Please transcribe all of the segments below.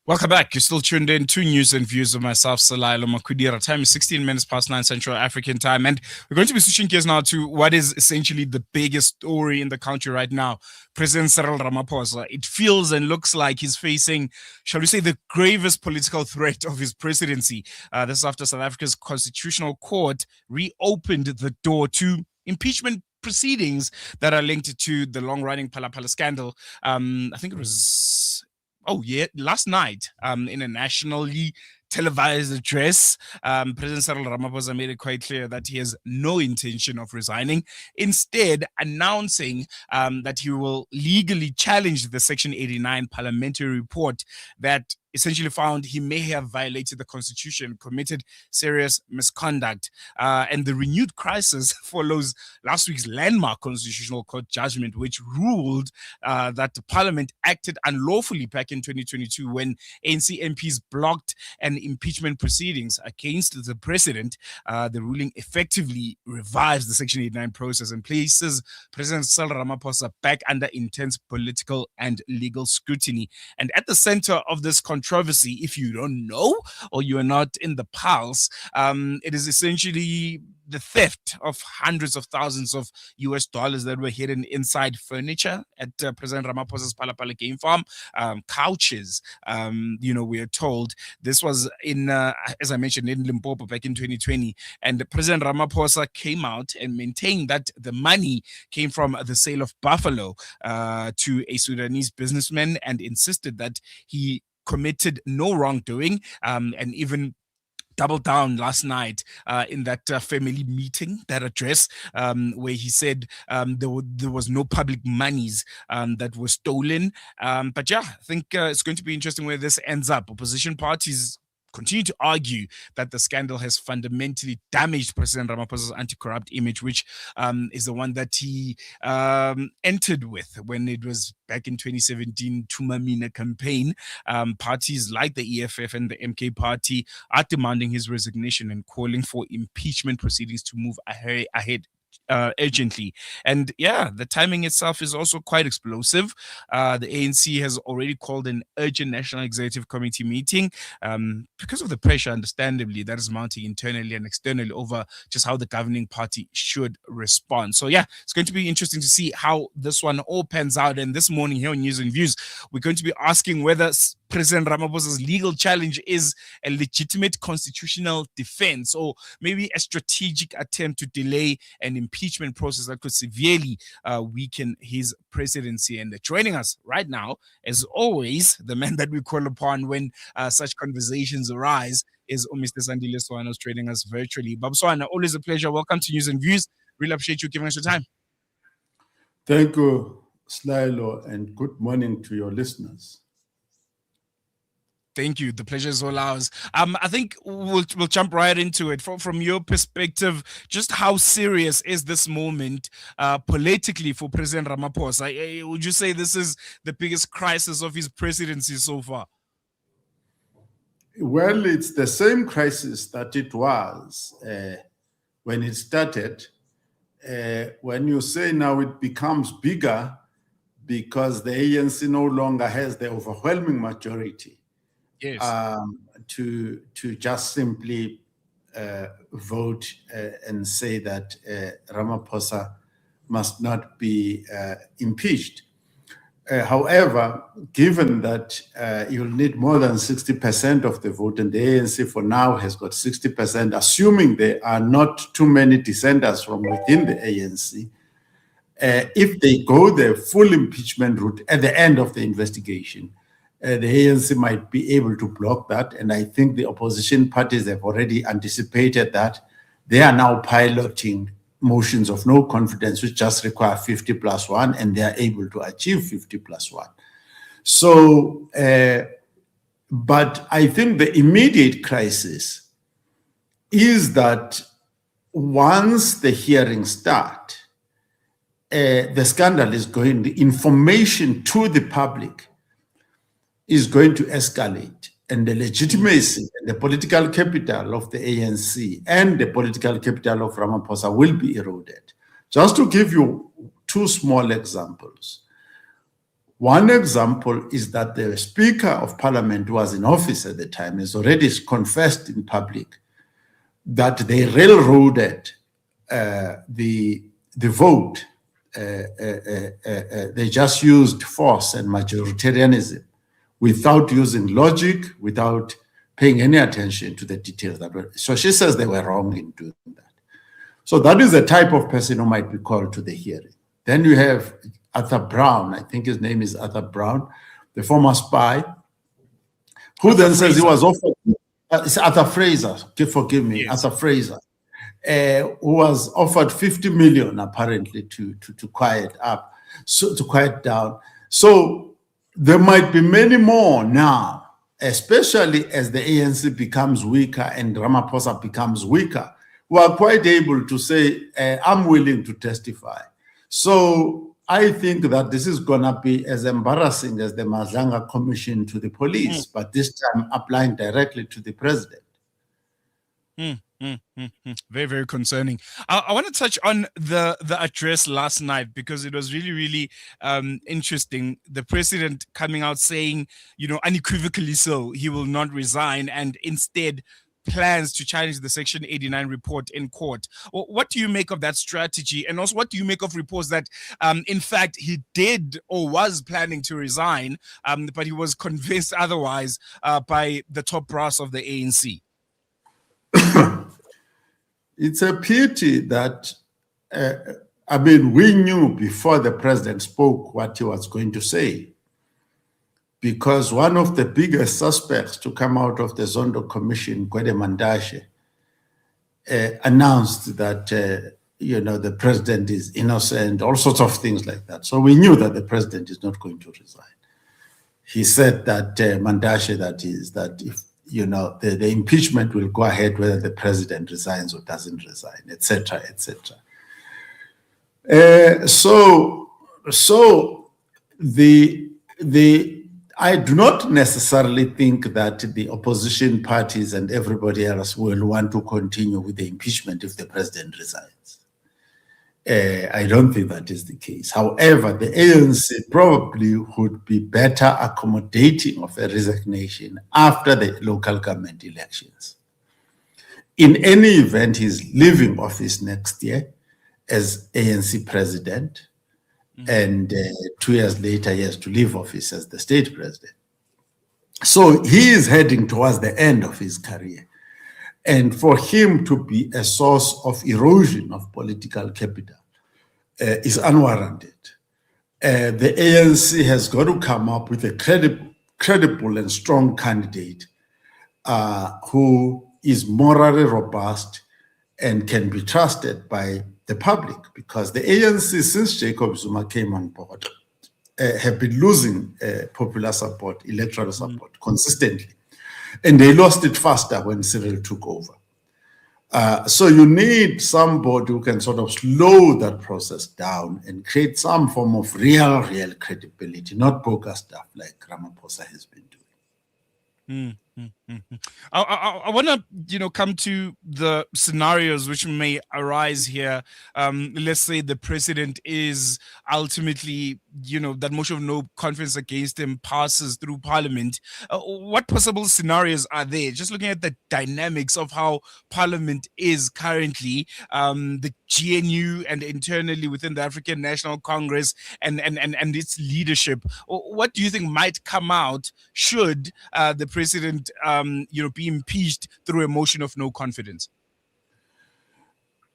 Welcome back. You're still tuned in to News and Views of myself, Sandile Swana. Time is 16 minutes past 9 Central African time. And we're going to be switching gears now to what is essentially the biggest story in the country right now. President Cyril Ramaphosa. It feels and looks like he's facing, shall we say, the gravest political threat of his presidency. This is after South Africa's Constitutional Court reopened the door to impeachment proceedings that are linked to the long-running Phala Phala scandal. I think it was last night, in a nationally televised address, President Cyril Ramaphosa made it quite clear that he has no intention of resigning, instead announcing that he will legally challenge the Section 89 parliamentary report that essentially found he may have violated the constitution, committed serious misconduct. And the renewed crisis follows last week's landmark constitutional court judgment, which ruled that the parliament acted unlawfully back in 2022 when ANC MPs blocked an impeachment proceedings against the president. The ruling effectively revives the Section 89 process and places President Cyril Ramaphosa back under intense political and legal scrutiny. And at the center of this controversy, if you don't know or you are not in the pulse, it is essentially the theft of hundreds of thousands of US dollars that were hidden inside furniture at President Ramaphosa's Phala Phala game farm, couches. We are told this was in, as I mentioned, in Limpopo back in 2020. And President Ramaphosa came out and maintained that the money came from the sale of buffalo to a Sudanese businessman, and insisted that he committed no wrongdoing, and even doubled down last night in that family meeting, that address, where he said there was no public monies that were stolen. But yeah, I think it's going to be interesting where this ends up. Opposition parties continue to argue that the scandal has fundamentally damaged President Ramaphosa's anti-corrupt image, which is the one that he entered with when it was back in 2017 Tumamina campaign. Parties like the EFF and the MK party are demanding his resignation and calling for impeachment proceedings to move ahead urgently. And yeah, the timing itself is also quite explosive. The ANC has already called an urgent National Executive Committee meeting because of the pressure, understandably, that is mounting internally and externally over just how the governing party should respond. So yeah, it's going to be interesting to see how this one all pans out. And this morning here on News and Views, we're going to be asking whether President Ramaphosa's legal challenge is a legitimate constitutional defense, or maybe a strategic attempt to delay an impeachment process that could severely weaken his presidency. And joining us right now, as always, the man that we call upon when such conversations arise is Mr. Sandile Swana, who's joining us virtually. Bab Swana, always a pleasure. Welcome to News and Views. Really appreciate you giving us your time. Thank you, Slylo, and good morning to your listeners. Thank you. The pleasure is all ours. I think we'll jump right into it. From your perspective, just how serious is this moment politically for President Ramaphosa? Would you say this is the biggest crisis of his presidency so far? Well, it's the same crisis that it was when it started. When you say now it becomes bigger because the ANC no longer has the overwhelming majority. Yes. To just simply vote and say that Ramaphosa must not be impeached. However, given that you'll need more than 60% of the vote, and the ANC for now has got 60%, assuming there are not too many dissenters from within the ANC, if they go the full impeachment route at the end of the investigation, the ANC might be able to block that. And I think the opposition parties have already anticipated that. They are now piloting motions of no confidence, which just require 50+1, and they are able to achieve 50+1. So, but I think the immediate crisis is that once the hearings start, the scandal is going, the information to the public is going to escalate, and the legitimacy and the political capital of the ANC and the political capital of Ramaphosa will be eroded. Just to give you two small examples. One example is that the Speaker of Parliament, who was in office at the time, has already confessed in public that they railroaded the vote. They just used force and majoritarianism without using logic, without paying any attention to the details. So she says they were wrong in doing that. So that is the type of person who might be called to the hearing. Then you have Arthur Brown, I think his name is Arthur Brown, the former spy, who then says he was offered, it's Arthur Fraser, forgive me, yes. Arthur Fraser, who was offered 50 million apparently to quiet up, so to quiet down. So there might be many more now, especially as the ANC becomes weaker and Ramaphosa becomes weaker, who are quite able to say, I'm willing to testify. So I think that this is going to be as embarrassing as the Mazanga Commission to the police, but this time applying directly to the president. Very, very concerning. I want to touch on the address last night because it was really, really interesting. The president coming out saying, unequivocally so, he will not resign and instead plans to challenge the Section 89 report in court. What do you make of that strategy? And also, what do you make of reports that, in fact, he did or was planning to resign, but he was convinced otherwise by the top brass of the ANC? It's a pity that, we knew before the president spoke what he was going to say, because one of the biggest suspects to come out of the Zondo Commission, Gwede Mandashe, announced that, the president is innocent, all sorts of things like that. So we knew that the president is not going to resign. He said that Mandashe, that if, the impeachment will go ahead whether the president resigns or doesn't resign, etc., etc. I do not necessarily think that the opposition parties and everybody else will want to continue with the impeachment if the president resigns. I don't think that is the case. However, the ANC probably would be better accommodating of a resignation after the local government elections. In any event, he's leaving office next year as ANC president. And 2 years later, he has to leave office as the state president. So he is heading towards the end of his career. And for him to be a source of erosion of political capital is unwarranted. The ANC has got to come up with a credible and strong candidate who is morally robust and can be trusted by the public, because the ANC, since Jacob Zuma came on board, have been losing popular support, electoral support consistently. And they lost it faster when Cyril took over. So you need somebody who can sort of slow that process down and create some form of real credibility, not bogus stuff like Ramaphosa has been doing. I want to, come to the scenarios which may arise here. Let's say the president is ultimately, that motion of no confidence against him passes through parliament. What possible scenarios are there? Just looking at the dynamics of how parliament is currently, the GNU and internally within the African National Congress and its leadership. What do you think might come out should the president be impeached through a motion of no confidence?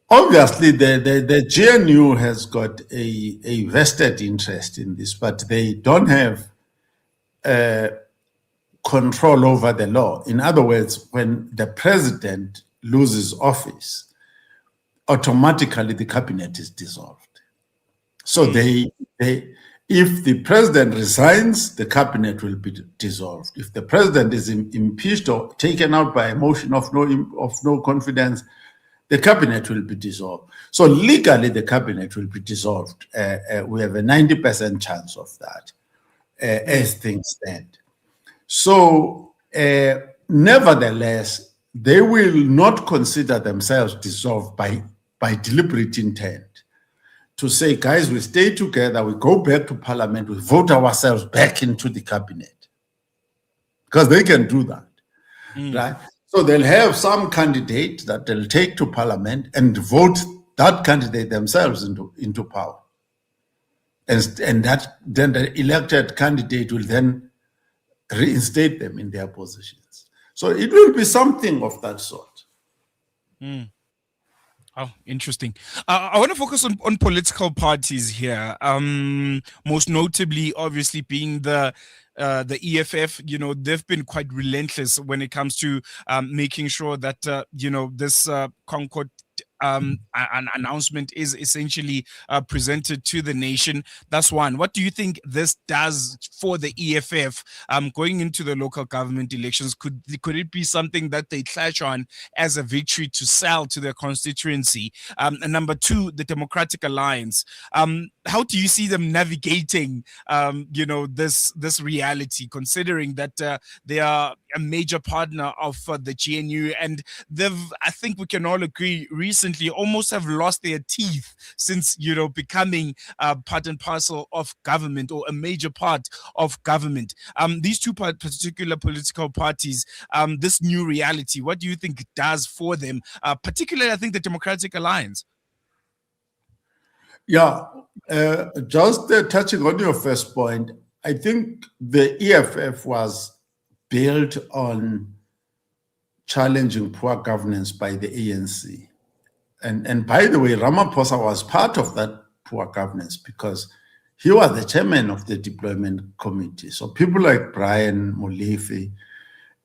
Obviously, the GNU has got a vested interest in this, but they don't have control over the law. In other words, when the president loses office, automatically the cabinet is dissolved. So if the president resigns, the cabinet will be dissolved. If the president is impeached or taken out by a motion of no confidence, the cabinet will be dissolved. So legally, the cabinet will be dissolved. We have a 90% chance of that as things stand. So nevertheless, they will not consider themselves dissolved by deliberate intent. to say, guys, we stay together, we go back to parliament, we vote ourselves back into the cabinet. Because they can do that, right? So they'll have some candidate that they'll take to parliament and vote that candidate themselves into power. And that then the elected candidate will then reinstate them in their positions. So it will be something of that sort. Oh, interesting. I want to focus on political parties here. Most notably, obviously, being the EFF. They've been quite relentless when it comes to making sure that this Concord an announcement is essentially presented to the nation. That's one. What do you think this does for the EFF going into the local government elections? Could it be something that they clash on as a victory to sell to their constituency? And number two, the Democratic Alliance. How do you see them navigating this reality, considering that they are a major partner of the GNU, and I think we can all agree, recently almost have lost their teeth since becoming part and parcel of government, or a major part of government. These two particular political parties, this new reality, what do you think it does for them, particularly I think the Democratic Alliance? Yeah, just touching on your first point, I think the EFF was built on challenging poor governance by the ANC. And by the way, Ramaphosa was part of that poor governance because he was the chairman of the deployment committee. So people like Brian Molefe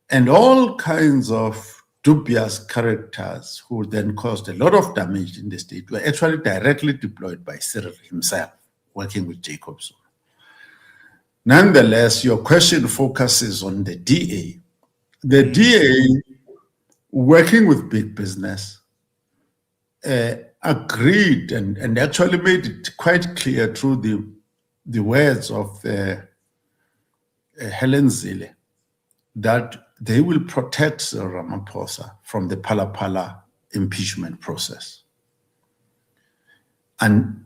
and all kinds of dubious characters who then caused a lot of damage in the state were actually directly deployed by Cyril himself, working with Jacob Zuma. Nonetheless, your question focuses on the DA. The DA, working with big business, agreed and actually made it quite clear through the words of Helen Zille that they will protect Ramaphosa from the Phala Phala impeachment process. And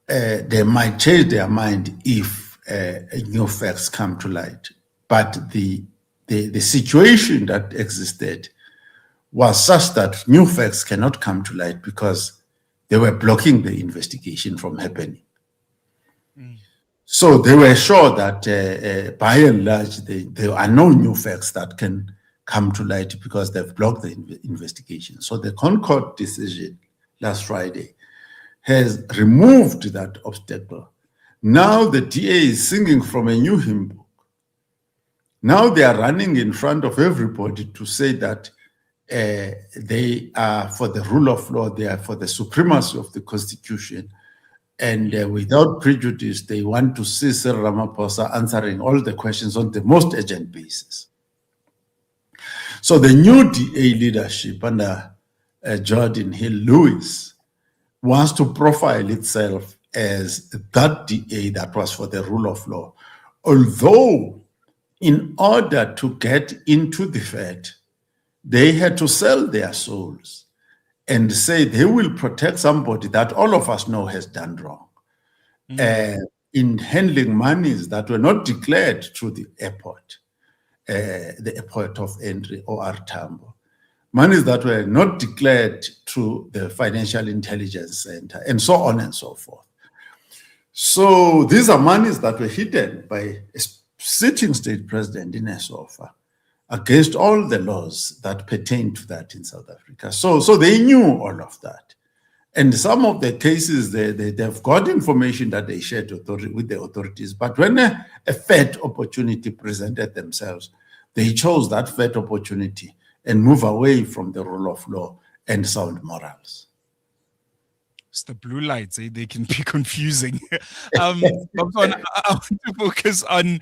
they might change their mind if new facts come to light. But the situation that existed was such that new facts cannot come to light because they were blocking the investigation from happening. So they were sure that by and large, there are no new facts that can come to light because they've blocked the investigation. So the Concord decision last Friday has removed that obstacle. Now the DA is singing from a new hymn book. Now they are running in front of everybody to say that they are for the rule of law, they are for the supremacy of the Constitution, and without prejudice, they want to see Cyril Ramaphosa answering all the questions on the most urgent basis. So the new DA leadership under Jordan Hill-Lewis wants to profile itself as that DA that was for the rule of law, although in order to get into the Fed, they had to sell their souls and say they will protect somebody that all of us know has done wrong in handling monies that were not declared through the airport of entry, or Tambo. Monies that were not declared through the Financial Intelligence Center, and so on and so forth. So these are monies that were hidden by a sitting state president in Esopha against all the laws that pertain to that in South Africa. So they knew all of that. And some of the cases, they've got information that they shared with the authorities. But when a Fed opportunity presented themselves, they chose that Fed opportunity and move away from the rule of law and sound morals. It's the blue lights, they can be confusing. I want to focus on,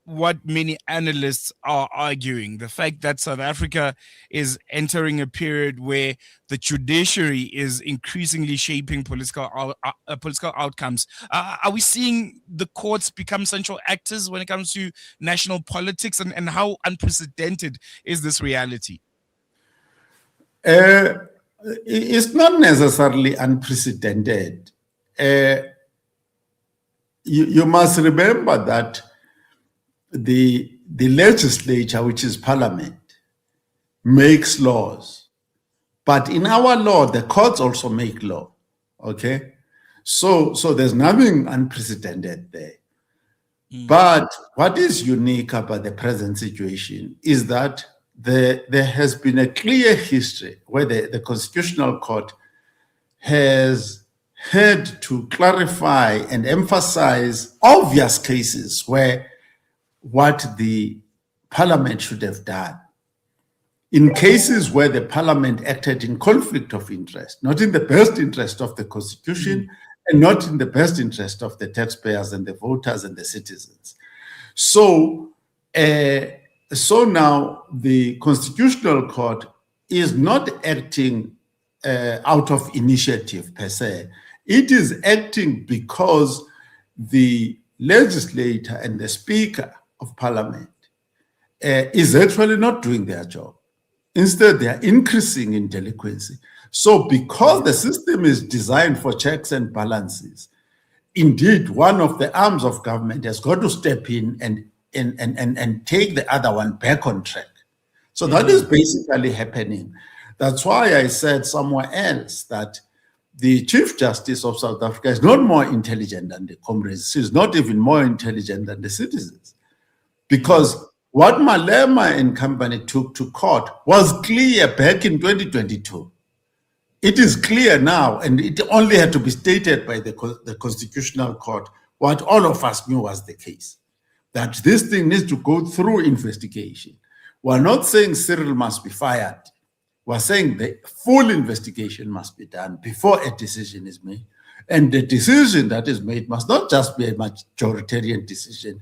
what many analysts are arguing, the fact that South Africa is entering a period where the judiciary is increasingly shaping political outcomes. Are we seeing the courts become central actors when it comes to national politics, and how unprecedented is this reality? It's not necessarily unprecedented. You must remember that the legislature, which is parliament, makes laws. But in our law, the courts also make law. Okay? So there's nothing unprecedented there. But what is unique about the present situation is that there has been a clear history where the Constitutional Court has had to clarify and emphasize obvious cases where what the parliament should have done. In cases where the parliament acted in conflict of interest, not in the best interest of the constitution and not in the best interest of the taxpayers and the voters and the citizens. So now the Constitutional Court is not acting out of initiative per se. It is acting because the legislator and the Speaker of Parliament is actually not doing their job. Instead, they are increasing in delinquency. So because the system is designed for checks and balances, indeed, one of the arms of government has got to step in and take the other one back on track. So that is basically happening. That's why I said somewhere else that the Chief Justice of South Africa is not more intelligent than the comrades. She's not even more intelligent than the citizens. Because what Malema and company took to court was clear back in 2022. It is clear now, and it only had to be stated by the Constitutional Court what all of us knew was the case, that this thing needs to go through investigation. We're not saying Cyril must be fired. We're saying the full investigation must be done before a decision is made. And the decision that is made must not just be a majoritarian decision.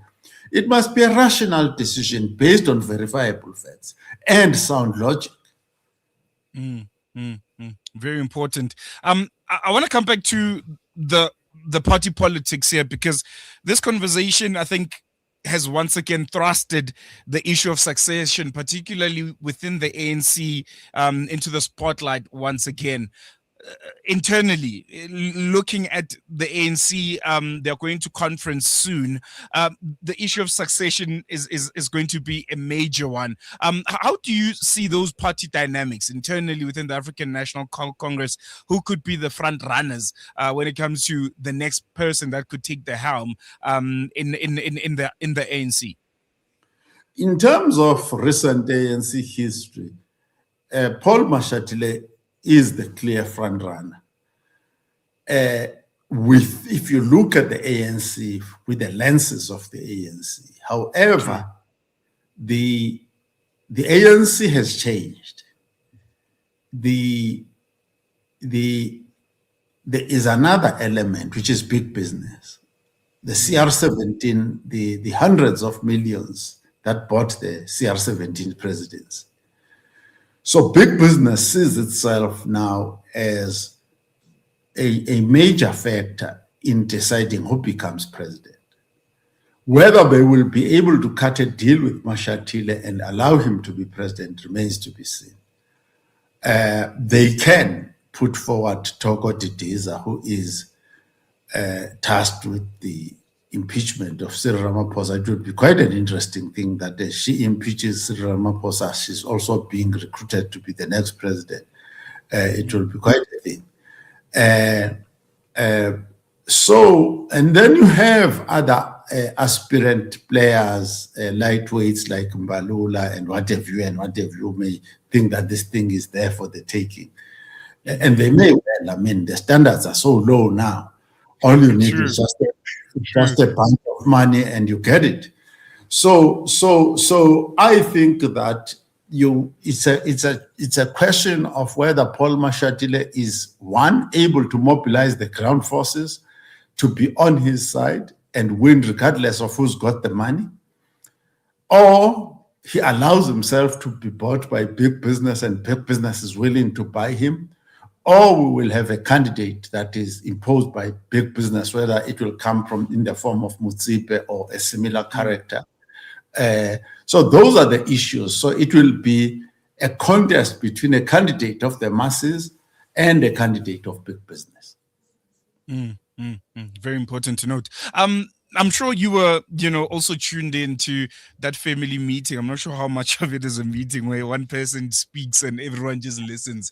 It must be a rational decision based on verifiable facts and sound logic. Very important. I want to come back to the party politics here, because this conversation, I think, has once again thrusted the issue of succession, particularly within the ANC, into the spotlight once again. Internally, looking at the ANC, they're going to conference soon. The issue of succession is going to be a major one. How do you see those party dynamics internally within the African National Congress? Who could be the front runners when it comes to the next person that could take the helm in the ANC? In terms of recent ANC history, Paul Mashatile is the clear front runner. If you look at the ANC with the lenses of the ANC, however, the ANC has changed. There is another element, which is big business. The CR17, the hundreds of millions that bought the CR17 presidency. So big business sees itself now as a major factor in deciding who becomes president. Whether they will be able to cut a deal with Mashatile and allow him to be president remains to be seen. They can put forward Toko Didiza, who is tasked with the impeachment of Cyril Ramaphosa. It would be quite an interesting thing that as she impeaches Cyril Ramaphosa, she's also being recruited to be the next president. It will be quite a thing. And then you have other aspirant players, lightweights like Mbalula and what have you may think that this thing is there for the taking. And they may well. I mean, the standards are so low now. All you need is just a bunch of money and you get it. So I think that it's a question of whether Paul Mashatile is, one, able to mobilize the ground forces to be on his side and win regardless of who's got the money, or he allows himself to be bought by big business and big business is willing to buy him, or we will have a candidate that is imposed by big business, whether it will come from in the form of Mutsipe or a similar character. So those are the issues. So it will be a contest between a candidate of the masses and a candidate of big business. Very important to note. I'm sure you were, also tuned into that family meeting. I'm not sure how much of it is a meeting where one person speaks and everyone just listens.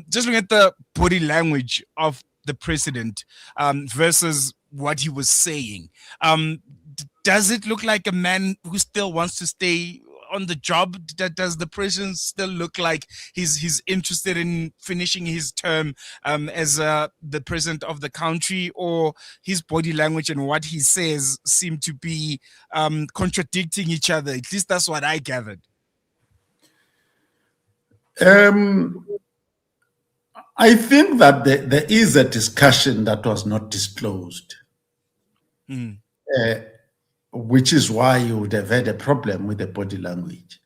Just looking at the body language of the president versus what he was saying. Does it look like a man who still wants to stay on the job? Does the president still look like he's interested in finishing his term as the president of the country, or his body language and what he says seem to be contradicting each other? At least that's what I gathered. I think that there is a discussion that was not disclosed, which is why you would have had a problem with the body language.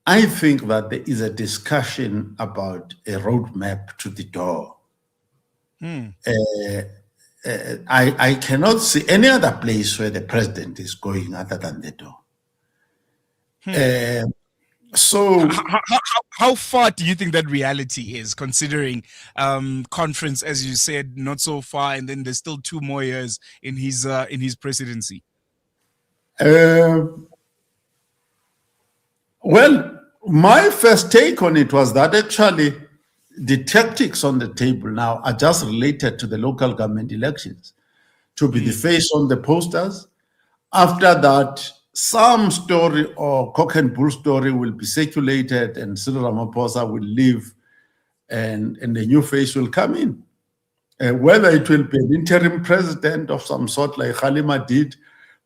I think that there is a discussion about a roadmap to the door. I cannot see any other place where the president is going other than the door. So how far do you think that reality is, considering conference, as you said, not so far, and then there's still 2 more years in his presidency? Well, my first take on it was that actually the tactics on the table now are just related to the local government elections, to be the face on the posters. After that, some story or cock and bull story will be circulated and Cyril Ramaphosa will leave and the new face will come in. Whether it will be an interim president of some sort like Halima did,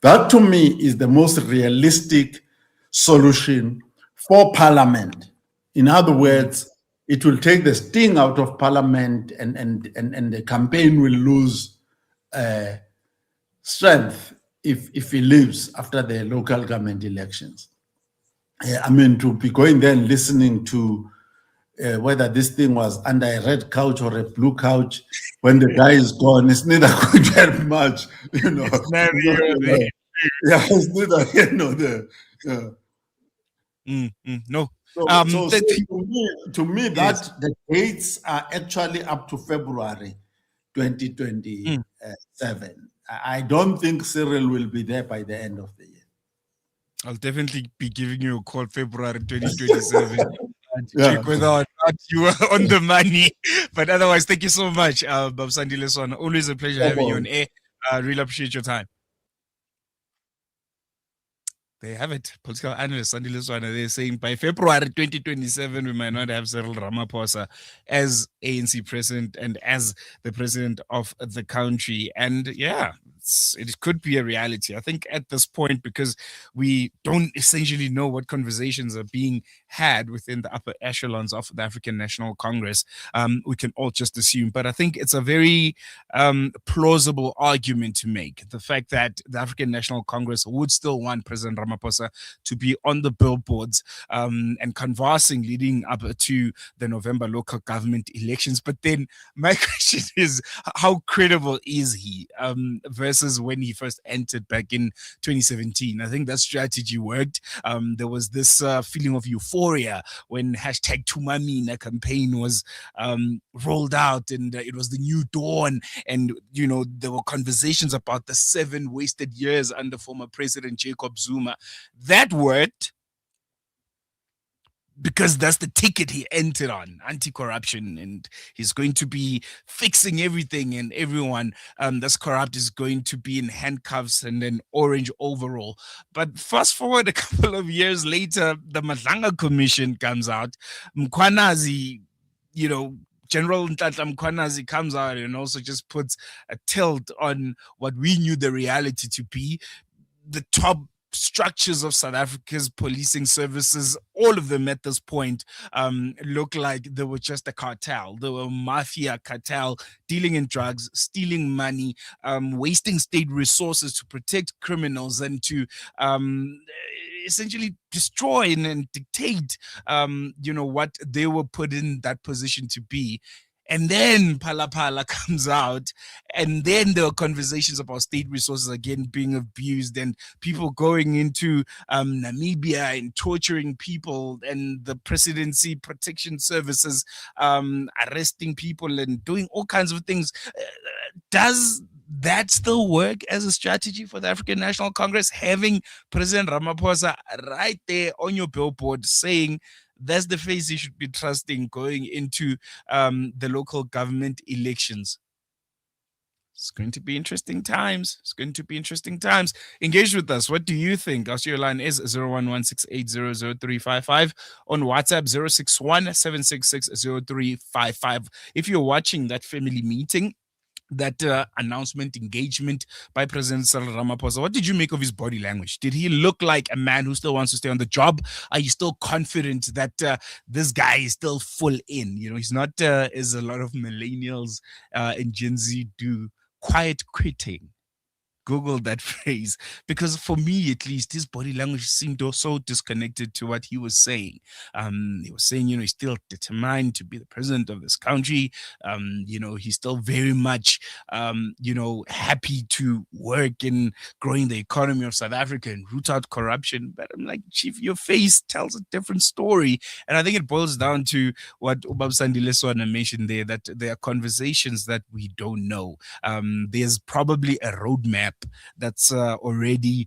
that to me is the most realistic solution for Parliament. In other words, it will take the sting out of Parliament and the campaign will lose strength if he leaves after the local government elections. I mean, to be going there and listening to whether this thing was under a red couch or a blue couch when the guy is gone, it's neither going to help much, It's never yeah, it's neither, no. So to me, that yes, the dates are actually up to February 2027. I don't think Cyril will be there by the end of the year. I'll definitely be giving you a call February 2027 to check whether or not you are on the money. But otherwise, thank you so much, Sandile Swana. Always a pleasure having you on air. Really appreciate your time. They have it. Political analyst Sandile Swana, they're saying by February 2027, we might not have Cyril Ramaphosa as ANC president and as the president of the country. And yeah, it could be a reality. I think at this point, because we don't essentially know what conversations are being had within the upper echelons of the African National Congress, we can all just assume. But I think it's a very plausible argument to make. The fact that the African National Congress would still want President Ramaphosa to be on the billboards and conversing leading up to the November local government elections. But then my question is, how credible is he versus when he first entered back in 2017? I think that strategy worked. There was this feeling of euphoria when #Tumamina campaign was rolled out, and it was the new dawn. And, there were conversations about the 7 wasted years under former President Jacob Zuma. That worked because that's the ticket he entered on, anti-corruption, and he's going to be fixing everything, and everyone that's corrupt is going to be in handcuffs and an orange overall. But fast forward a couple of years later, the Madlanga Commission comes out. Mkhwanazi, General Ntata Mkhwanazi comes out and also just puts a tilt on what we knew the reality to be. The top structures of South Africa's policing services, all of them at this point, look like they were just a cartel. They were a mafia cartel dealing in drugs, stealing money, wasting state resources to protect criminals and to essentially destroy and dictate, what they were put in that position to be. And then Phala Phala comes out, and then there are conversations about state resources again being abused, and people going into Namibia and torturing people, and the presidency protection services arresting people and doing all kinds of things. Does that still work as a strategy for the African National Congress, having President Ramaphosa right there on your billboard saying that's the face you should be trusting going into the local government elections? It's going to be interesting times. It's going to be interesting times. Engage with us. What do you think? Our studio line is 01168000355. On WhatsApp, 061 If you're watching that family meeting, that announcement engagement by President Cyril Ramaphosa, what did you make of his body language? Did he look like a man who still wants to stay on the job? Are you still confident that this guy is still full in? You know, he's not as a lot of millennials and Gen Z do, quiet quitting. Google that phrase, because for me at least, his body language seemed so disconnected to what he was saying. He was saying, you know, he's still determined to be the president of this country. You know, he's still very much, you know, happy to work in growing the economy of South Africa and root out corruption. But I'm like, Chief, your face tells a different story. And I think it boils down to what Sandile Swana mentioned there, that there are conversations that we don't know. There's probably a roadmap that's already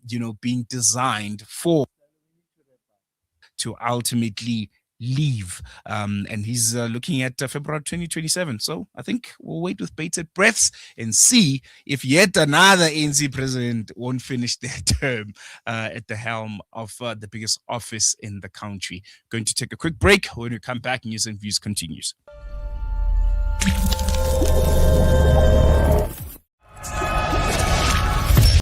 you know, being designed for to ultimately leave, and he's looking at February 2027. So I think we'll wait with bated breaths and see if yet another ANC president won't finish their term at the helm of the biggest office in the country. Going to take a quick break. When we come back, News and Views continues.